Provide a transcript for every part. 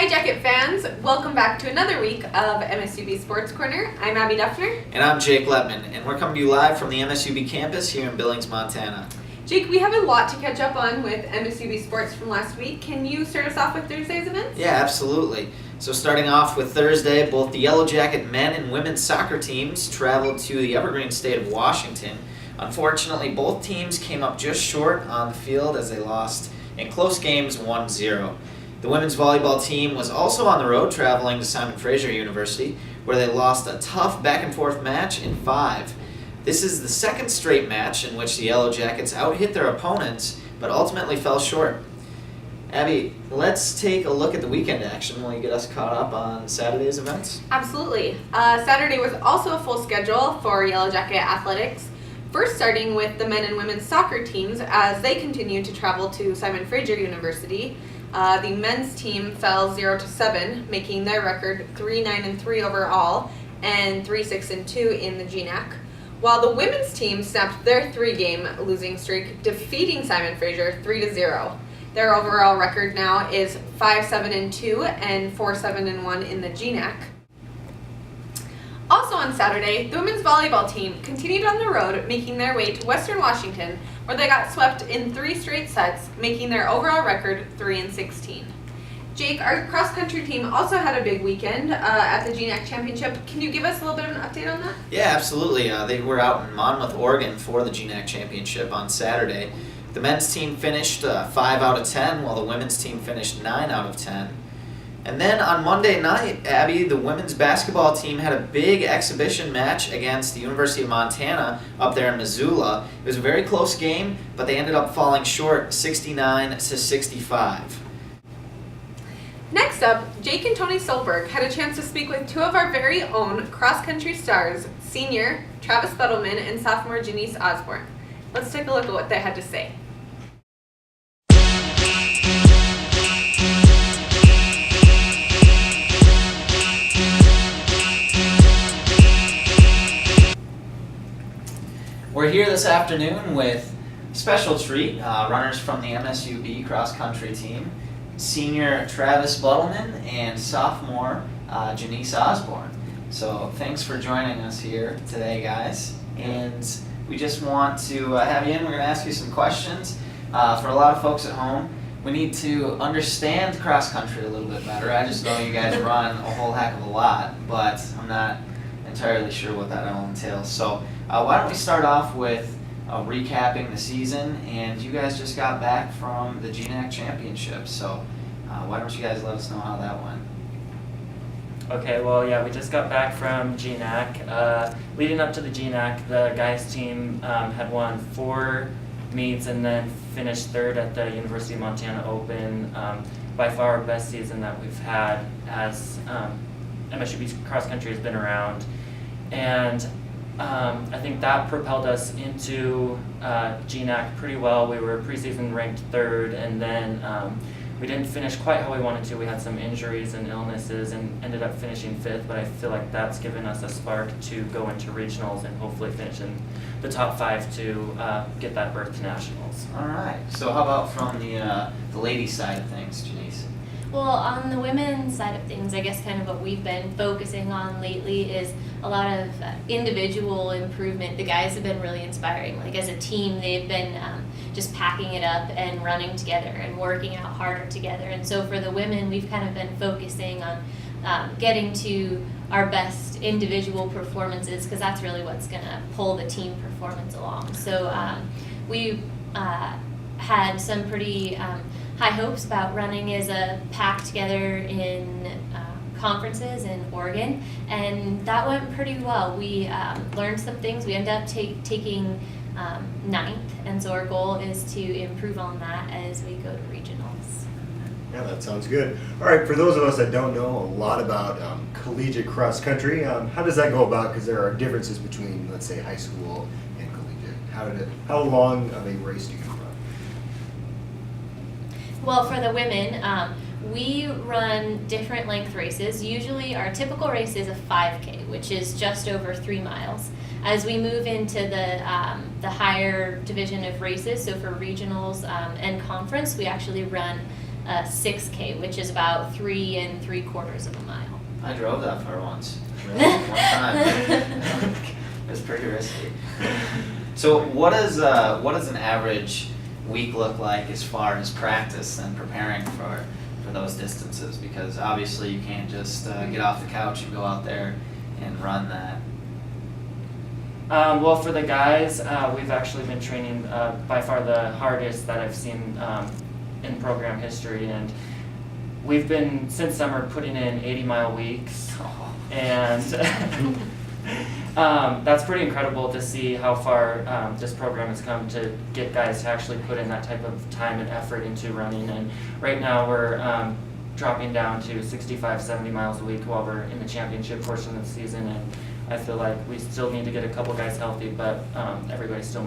Hi Jacket fans, welcome back to another week of MSUB Sports Corner. I'm Abby Duffner. And I'm Jake Letman, and we're coming to you live from the MSUB campus here in Billings, Montana. Jake, we have a lot to catch up on with MSUB Sports from last week. Can you start us off with Thursday's events? Yeah, absolutely. So starting off with Thursday, both the Yellow Jacket men and women's soccer teams traveled to the evergreen state of Washington. Unfortunately, both teams came up just short on the field as they lost in close games 1-0. The women's volleyball team was also on the road traveling to Simon Fraser University, where they lost a tough back-and-forth match in 5. This is the second straight match in which the Yellow Jackets out-hit their opponents, but ultimately fell short. Abby, let's take a look at the weekend action. Will you get us caught up on Saturday's events? Absolutely. Saturday was also a full schedule for Yellow Jacket athletics. First, starting with the men and women's soccer teams as they continued to travel to Simon Fraser University. The men's team fell 0-7, making their record 3-9-3 overall and 3-6-2 in the GNAC. While the women's team snapped their 3-game losing streak, defeating Simon Fraser 3-0. Their overall record now is 5-7-2 and 4-7-1 in the GNAC. Also on Saturday, the women's volleyball team continued on the road, making their way to Western Washington, where they got swept in 3 straight sets, making their overall record 3-16. Jake, our cross-country team also had a big weekend at the GNAC Championship. Can you give us a little bit of an update on that? Yeah, absolutely. They were out in Monmouth, Oregon for the GNAC Championship on Saturday. The men's team finished 5 out of 10, while the women's team finished 9 out of 10. And then on Monday night, Abby, the women's basketball team had a big exhibition match against the University of Montana up there in Missoula. It was a very close game, but they ended up falling short 69-65. Next up, Jake and Tony Solberg had a chance to speak with 2 of our very own cross-country stars, senior Travis Buttleman and sophomore Janice Osborne. Let's take a look at what they had to say. We're here this afternoon with a special treat, runners from the MSUB cross-country team, senior Travis Buttleman and sophomore Janice Osborne. So thanks for joining us here today, guys. And we just want to have you in. We're going to ask you some questions. For a lot of folks at home, we need to understand cross-country a little bit better. I just know you guys run a whole heck of a lot, but I'm not entirely sure what that all entails. So why don't we start off with recapping the season, and you guys just got back from the GNAC Championship, so why don't you guys let us know how that went? Okay, well, yeah, we just got back from GNAC. Leading up to the GNAC, the guys team had won 4 meets and then finished 3rd at the University of Montana Open. By far our best season that we've had as MSUB's cross country has been around. And I think that propelled us into GNAC pretty well. We were preseason ranked 3rd, and then we didn't finish quite how we wanted to. We had some injuries and illnesses and ended up finishing 5th, but I feel like that's given us a spark to go into regionals and hopefully finish in the top 5 to get that berth to nationals. All right. So how about from the ladies' side of things, Janice? Well, on the women's side of things, I guess kind of what we've been focusing on lately is a lot of individual improvement. The guys have been really inspiring. Like as a team, they've been just packing it up and running together and working out harder together. And so for the women, we've kind of been focusing on getting to our best individual performances, because that's really what's going to pull the team performance along. So we had some pretty high hopes about running as a pack together in conferences in Oregon, and that went pretty well. We learned some things. We ended up taking 9th, and so our goal is to improve on that as we go to regionals. Yeah, that sounds good. All right, for those of us that don't know a lot about collegiate cross country, how does that go about? Because there are differences between, let's say, high school and collegiate. How long of a race do you run? Well, for the women, we run different length races. Usually our typical race is a 5K, which is just over 3 miles. As we move into the higher division of races, so for regionals and conference, we actually run 6K, which is about 3 3/4 of a mile. I drove that far once. One time. It was pretty risky. So what does an average week look like as far as practice and preparing for those distances? Because obviously you can't just get off the couch and go out there and run that. Well, for the guys, we've actually been training by far the hardest that I've seen in program history, and we've been since summer putting in 80-mile weeks, and that's pretty incredible to see how far this program has come to get guys to actually put in that type of time and effort into running. And right now we're dropping down to 65, 70 miles a week while we're in the championship portion of the season, and I feel like we still need to get a couple guys healthy, but everybody's still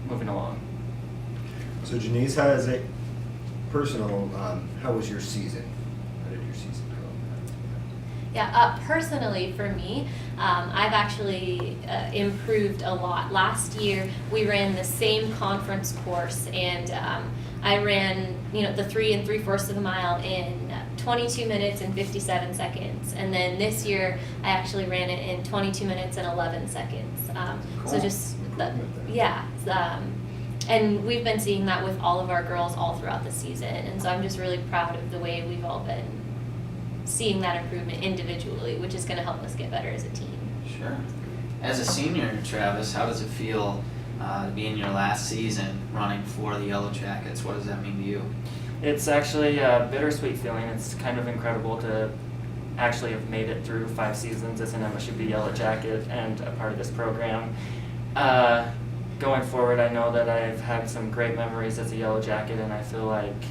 moving along. So Janice, has a personal, how was your season? How did your season go? Yeah, personally for me, I've actually improved a lot. Last year we ran the same conference course, and I ran the 3 3/4 of a mile in 22 minutes and 57 seconds, and then this year I actually ran it in 22 minutes and 11 seconds. So Cool. just and we've been seeing that with all of our girls all throughout the season, and so I'm just really proud of the way we've all been seeing that improvement individually, which is going to help us get better as a team. Sure. As a senior, Travis, how does it feel to be in your last season running for the Yellow Jackets? What does that mean to you? It's actually a bittersweet feeling. It's kind of incredible to actually have made it through 5 seasons as an MSUB Yellow Jacket and a part of this program. Going forward, I know that I've had some great memories as a Yellow Jacket, and I feel like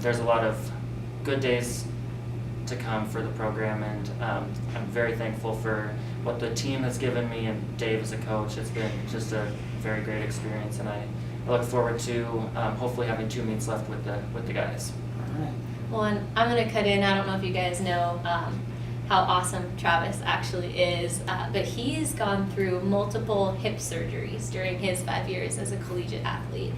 there's a lot of good days to come for the program, and I'm very thankful for what the team has given me and Dave as a coach. It's been just a very great experience, and I look forward to hopefully having 2 meets left with the guys. All right. Well, and I'm going to cut in. I don't know if you guys know how awesome Travis actually is, but he's gone through multiple hip surgeries during his 5 years as a collegiate athlete.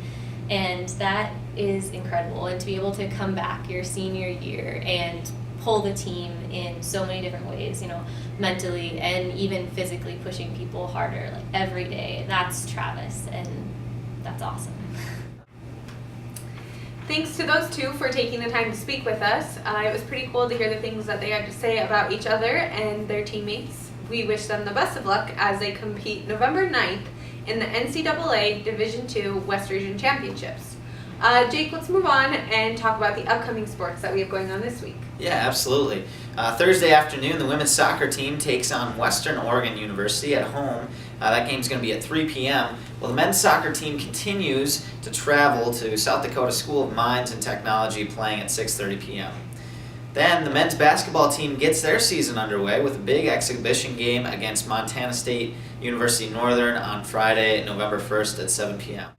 And that is incredible. And to be able to come back your senior year and pull the team in so many different ways, mentally and even physically pushing people harder, like every day, that's Travis, and that's awesome. Thanks to those two for taking the time to speak with us. It was pretty cool to hear the things that they had to say about each other and their teammates. We wish them the best of luck as they compete November 9th in the NCAA Division II West Region Championships. Jake, let's move on and talk about the upcoming sports that we have going on this week. Yeah, absolutely. Thursday afternoon, the women's soccer team takes on Western Oregon University at home. That game's going to be at 3 p.m. Well, the men's soccer team continues to travel to South Dakota School of Mines and Technology, playing at 6:30 p.m. Then the men's basketball team gets their season underway with a big exhibition game against Montana State University Northern on Friday, November 1st at 7 p.m.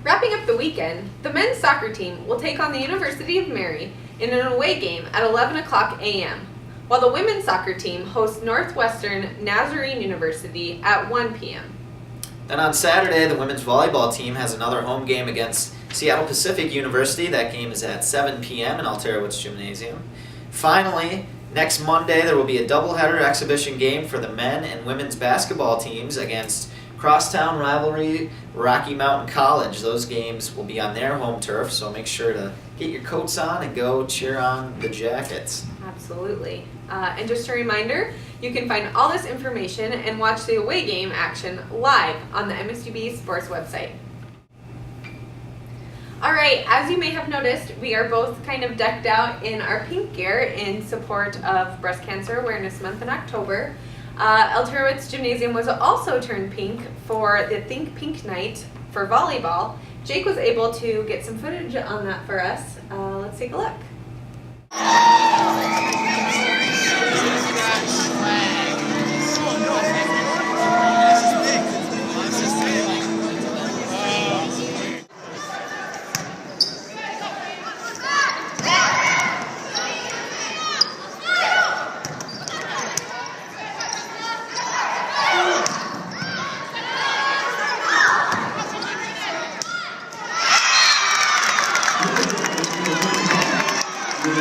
Wrapping up the weekend, the men's soccer team will take on the University of Mary in an away game at 11 o'clock a.m., while the women's soccer team hosts Northwestern Nazarene University at 1 p.m. Then on Saturday, the women's volleyball team has another home game against Seattle Pacific University. That game is at 7 p.m. in Alterowitz Gymnasium. Finally, next Monday, there will be a doubleheader exhibition game for the men and women's basketball teams against crosstown rivalry Rocky Mountain College. Those games will be on their home turf, so make sure to get your coats on and go cheer on the Jackets. Absolutely. And just a reminder, you can find all this information and watch the away game action live on the MSUB Sports website. All right, as you may have noticed, we are both kind of decked out in our pink gear in support of Breast Cancer Awareness Month in October. Alterowitz Gymnasium was also turned pink for the Think Pink Night for volleyball. Jake was able to get some footage on that for us. Let's take a look. Live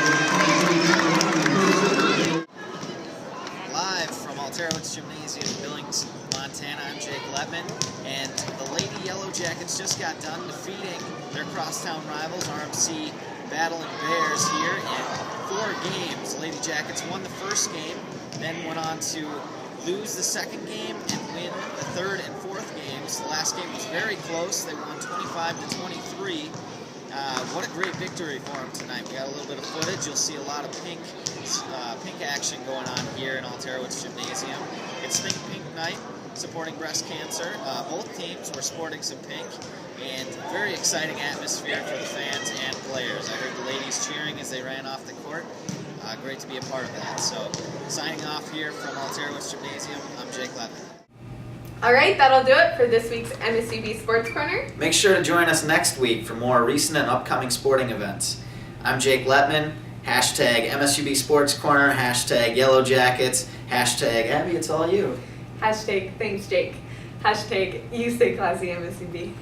from Alterowitz Gymnasium, Billings, Montana, I'm Jake Letman, and the Lady Yellow Jackets just got done defeating their crosstown rivals, RMC Battling Bears, here in 4 games. Lady Jackets won the first game, then went on to lose the second game and win the third and fourth games. The last game was very close. They won 25-23. What a great victory for them tonight. We got a little bit of footage. You'll see a lot of pink action going on here in Alterowitz Gymnasium. It's Think Pink Night, supporting breast cancer. Both teams were sporting some pink, and very exciting atmosphere for the fans and players. I heard the ladies cheering as they ran off the court. Great to be a part of that. So, signing off here from Alterowitz Gymnasium, I'm Jake Letman. All right, that'll do it for this week's MSUB Sports Corner. Make sure to join us next week for more recent and upcoming sporting events. I'm Jake Letman, hashtag MSUB Sports Corner, hashtag Yellow Jackets, hashtag Abby, it's all you. Hashtag thanks, Jake. Hashtag you stay classy, MSUB.